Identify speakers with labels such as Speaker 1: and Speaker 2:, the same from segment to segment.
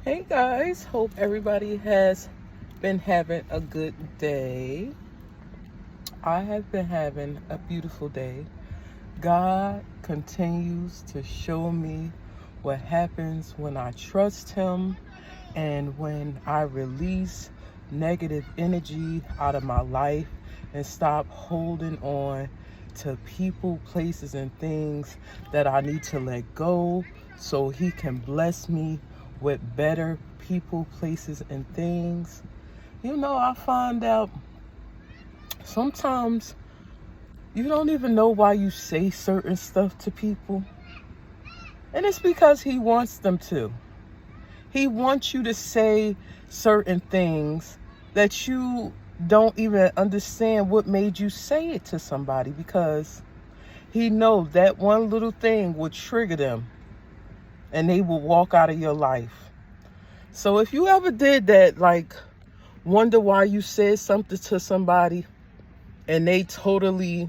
Speaker 1: Hey guys, hope everybody has been having a good day. I have been having a beautiful day. God continues to show me what happens when I trust Him and when I release negative energy out of my life and stop holding on to people, places, and things that I need to let go so He can bless me with better people, places, and things. I find out sometimes you don't even know why you say certain stuff to people. And it's because He wants them to. He wants you to say certain things that you don't even understand what made you say it to somebody, because He knows that one little thing will trigger them and they will walk out of your life. So if you ever did that, like wonder why you said something to somebody and they totally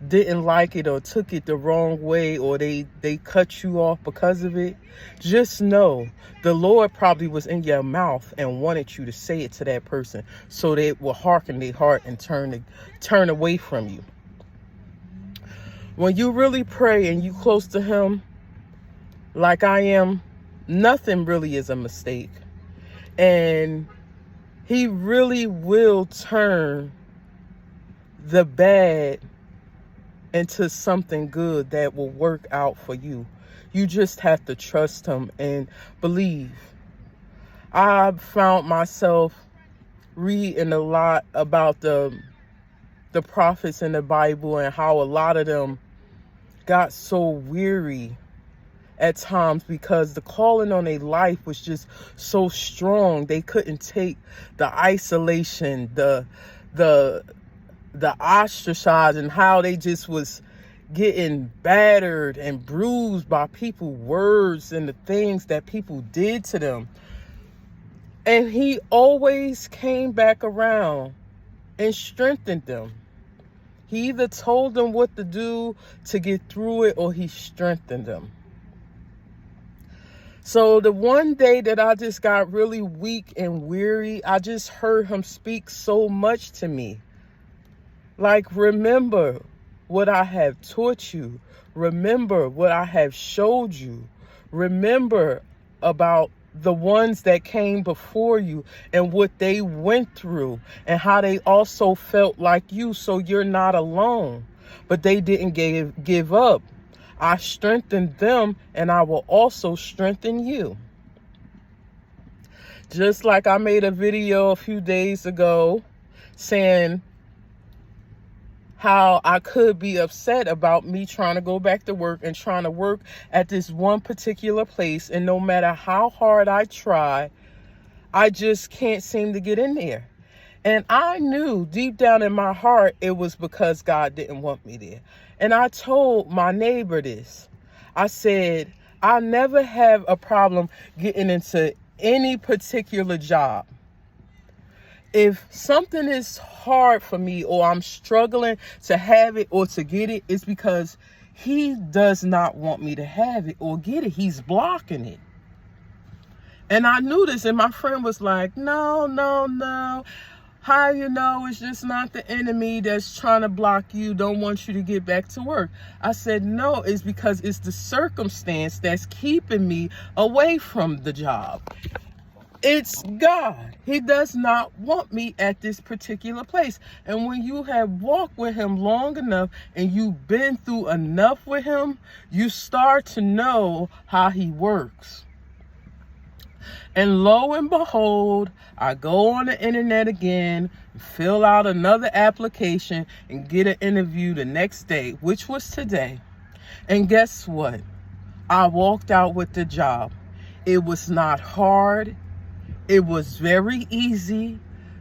Speaker 1: didn't like it or took it the wrong way, or they cut you off because of it, just know the Lord probably was in your mouth and wanted you to say it to that person so they will hearken their heart and turn away from you. When you really pray and you close to Him like I am, nothing really is a mistake. And He really will turn the bad into something good that will work out for you. You just have to trust Him and believe. I found myself reading a lot about the prophets in the Bible and how a lot of them got so weary at times because the calling on their life was just so strong. They couldn't take the isolation, the ostracized, and how they just was getting battered and bruised by people's words and the things that people did to them. And He always came back around and strengthened them. He either told them what to do to get through it, or He strengthened them. So the one day that I just got really weak and weary, I just heard Him speak so much to me. Like, remember what I have taught you. Remember what I have showed you. Remember about the ones that came before you and what they went through and how they also felt like you, so you're not alone. But they didn't give up. I strengthened them, and I will also strengthen you. Just like I made a video a few days ago saying how I could be upset about me trying to go back to work and trying to work at this one particular place. And no matter how hard I try, I just can't seem to get in there. And I knew deep down in my heart it was because God didn't want me there. And I told my neighbor this. I said, I never have a problem getting into any particular job. If something is hard for me, or I'm struggling to have it or to get it, it's because He does not want me to have it or get it. He's blocking it. And I knew this, and my friend was like, no. How you know it's just not the enemy that's trying to block you, don't want you to get back to work? I said, no, it's because it's the circumstance that's keeping me away from the job. It's God. He does not want me at this particular place. And when you have walked with Him long enough and you've been through enough with Him, you start to know how He works. And lo and behold, I go on the internet again, fill out another application, and get an interview the next day, which was today. And guess what? I walked out with the job. It was not hard. It was very easy.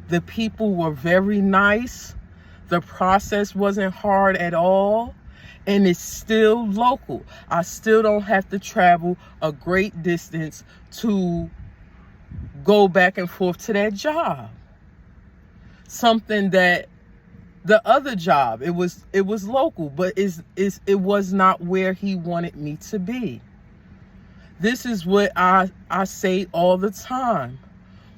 Speaker 1: The people were very nice. The process wasn't hard at all. And it's still local. I still don't have to travel a great distance to go back and forth to that job. Something that the other job, it was local, but it was not where He wanted me to be. This is what I say all the time.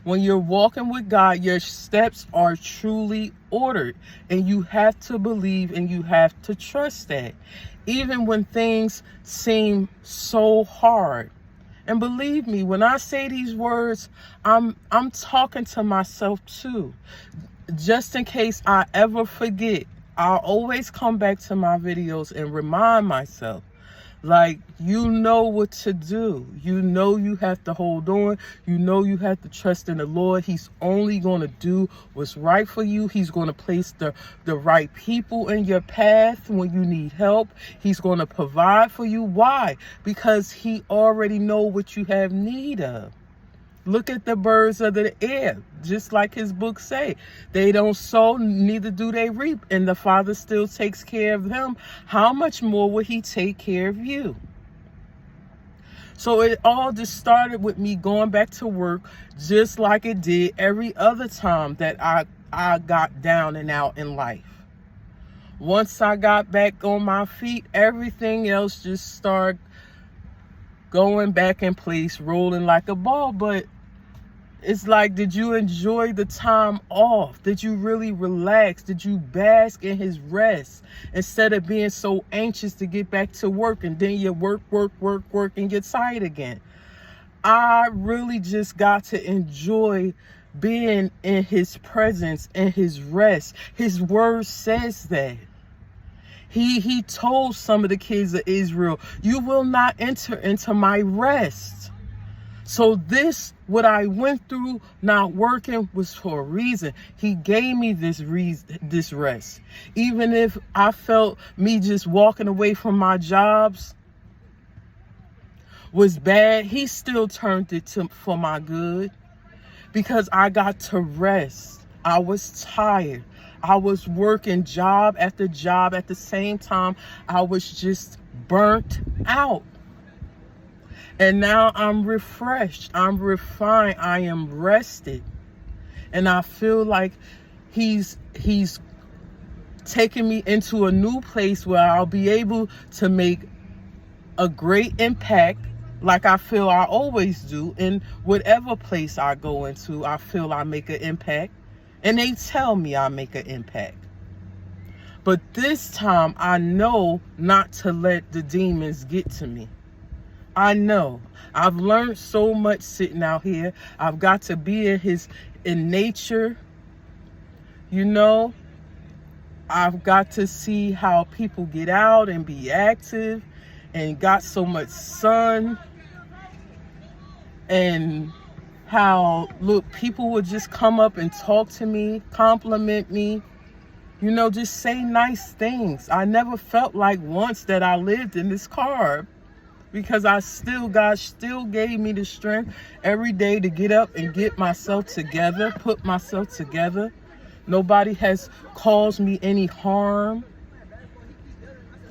Speaker 1: When you're walking with God, your steps are truly ordered, and you have to believe and you have to trust that. Even when things seem so hard. And believe me, when I say these words, I'm talking to myself too. Just in case I ever forget, I'll always come back to my videos and remind myself, like, you know what to do. You know you have to hold on. You know you have to trust in the Lord. He's only going to do what's right for you. He's going to place the right people in your path when you need help. He's going to provide for you. Why? Because he already know what you have need of. Look at the birds of the air, just like his book say. They don't sow, neither do they reap, and the Father still takes care of them. How much more will he take care of you? So it all just started with me going back to work, just like it did every other time that I got down and out in life. Once I got back on my feet, everything else just started going back in place, rolling like a ball. But it's like, did you enjoy the time off? Did you really relax? Did you bask in his rest instead of being so anxious to get back to work, and then you work, and get tired again? I really just got to enjoy being in his presence and his rest. His word says that. He told some of the kids of Israel, you will not enter into my rest. So this, what I went through not working, was for a reason. He gave me this rest. Even if I felt me just walking away from my jobs was bad, he still turned it for my good, because I got to rest. I was tired. I was working job after job at the same time. I was just burnt out. And now I'm refreshed. I'm refined. I am rested. And I feel like he's taking me into a new place where I'll be able to make a great impact, like I feel I always do. In whatever place I go into, I feel I make an impact. And they tell me I make an impact. But this time, I know not to let the demons get to me. I know. I've learned so much sitting out here. I've got to be in nature. You know, I've got to see how people get out and be active, and got so much sun. And how, look, people would just come up and talk to me, compliment me, you know, just say nice things. I never felt like once that I lived in this car, because God still gave me the strength every day to get up and get myself together, put myself together. Nobody has caused me any harm.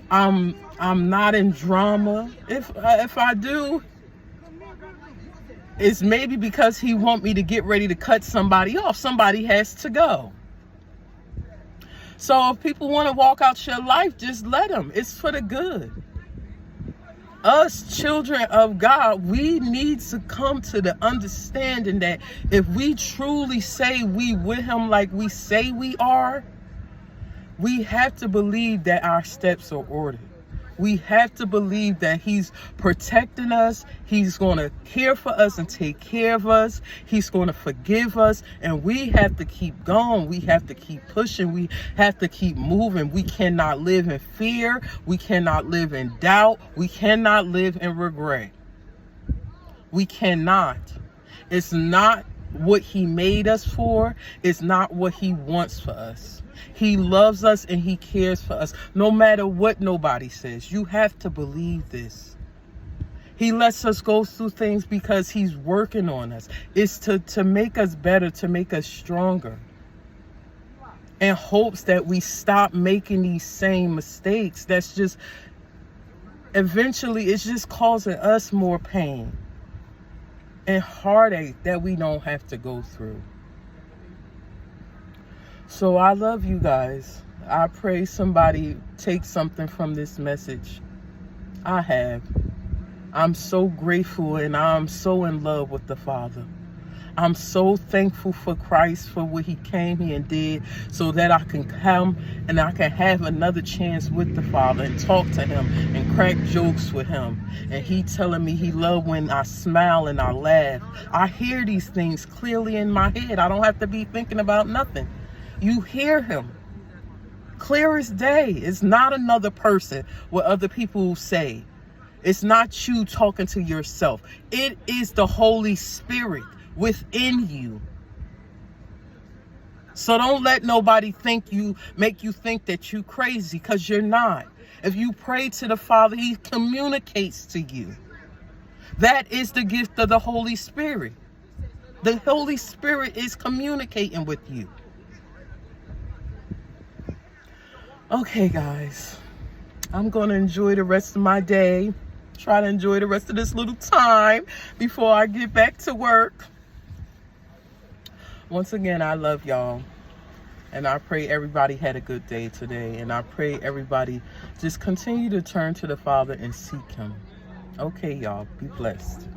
Speaker 1: I'm not in drama. If I do, it's maybe because he want me to get ready to cut somebody off. Somebody has to go. So if people want to walk out your life, just let them. It's for the good. Us children of God, we need to come to the understanding that if we truly say we with him like we say we are, we have to believe that our steps are ordered. We have to believe that he's protecting us. He's going to care for us and take care of us. He's going to forgive us. And we have to keep going. We have to keep pushing. We have to keep moving. We cannot live in fear. We cannot live in doubt. We cannot live in regret. We cannot. It's not what he made us for. It's not what he wants for us. He loves us and he cares for us, no matter what nobody says. You have to believe this. He lets us go through things because he's working on us. It's to make us better, to make us stronger. In hopes that we stop making these same mistakes. That's just, eventually, it's just causing us more pain and heartache that we don't have to go through. So I love you guys. I pray somebody takes something from this message. I have. I'm so grateful and I'm so in love with the Father. I'm so thankful for Christ, for what he came here and did, so that I can come and I can have another chance with the Father and talk to him and crack jokes with him. And he telling me he loved when I smile and I laugh. I hear these things clearly in my head. I don't have to be thinking about nothing. You hear him clear as day. It's not another person, what other people say. It's not you talking to yourself. It is the Holy Spirit within you. So don't let nobody make you think that you crazy, because you're not. If you pray to the Father, he communicates to you. That is the gift of the Holy Spirit. The Holy Spirit is communicating with you. Okay, guys, I'm going to enjoy the rest of my day. Try to enjoy the rest of this little time before I get back to work. Once again, I love y'all. And I pray everybody had a good day today. And I pray everybody just continue to turn to the Father and seek him. Okay, y'all. Be blessed.